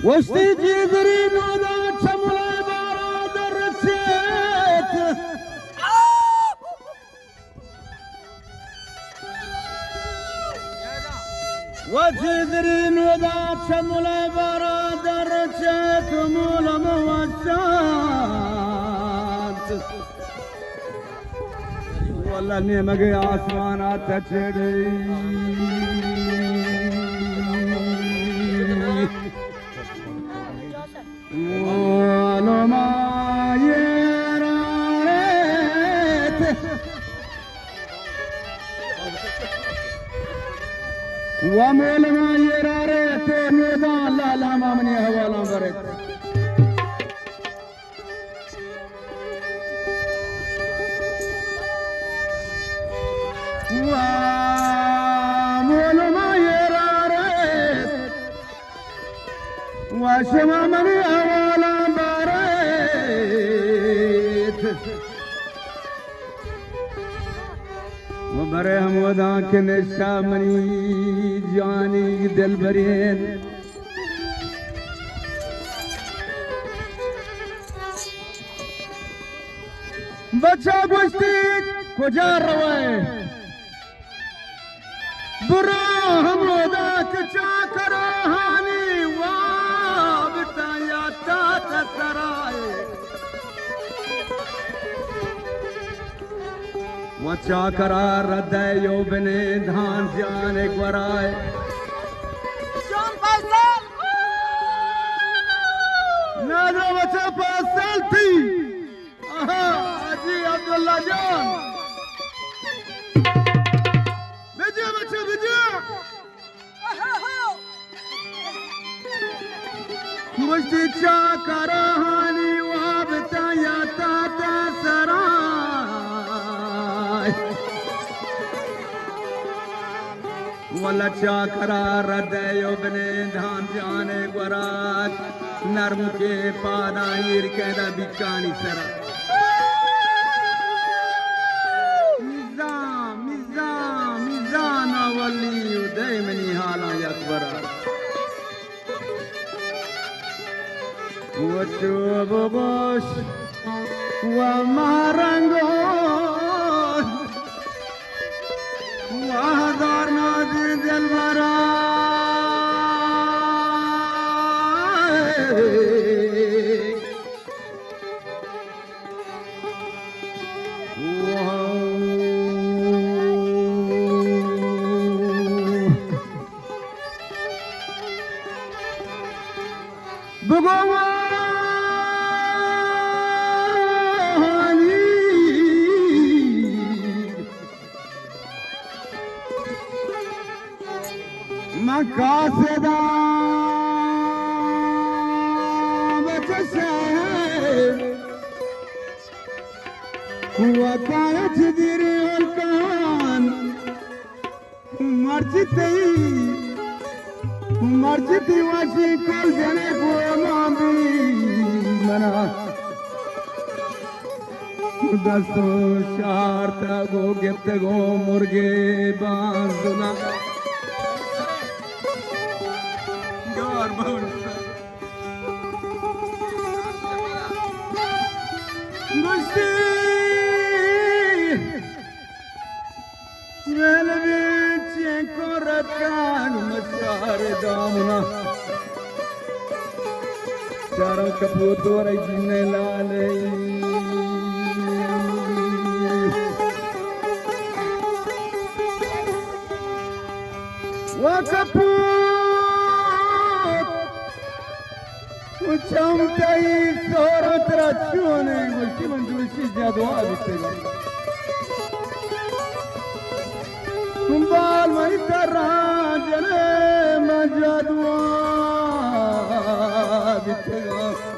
وستی جیدری نودا چمولای بارا درچیت و جیدری نودا چمولای بارا درچیت مولا موشات والله نیمگی آسمانات چڑی ومول ما يرارت ميدان لا لا ما مني هوالا بريت ومول ما يرارت وشما مني هوالا بريت وبره هم ودا के नशा मनी जानी दिल भरेन बच्चा गोश्ती कुजा रवाए बुरा हम वदा के चा करा हानी वाबता या तात सराए वचा करार रद्दयो बने धान जान एक वराए John Faisal नादरा वचा पासल थी आहा अजी अब्दुल्ला जान बेजा बच्चा बेजा मुझे चा कराहानी वाबता या ताता सराय वल्ला चा करार रद्दयो बने धान जाने वरात नर्म के पादा हीर कहदा बिकानी सरा मिजान मिजान मिजान वली उदय मनी हाला यकबरा وشوب بوش ومهرنگون وهدار نادي دل براي بقوة مقاصدا بتشهر وكانت تدري الكون مرجتي واشي كل جنب وما بي منا دستو شارتا گو گفت گو مرگے باندنا یار بہن گشتی رلوی koratan masar damna charo kaputor jinne lale wa kaput uchamtai sorat rachune gusti manjushi jadwa bitega कुंबाल मई तरह जले मजदुआ बितेगा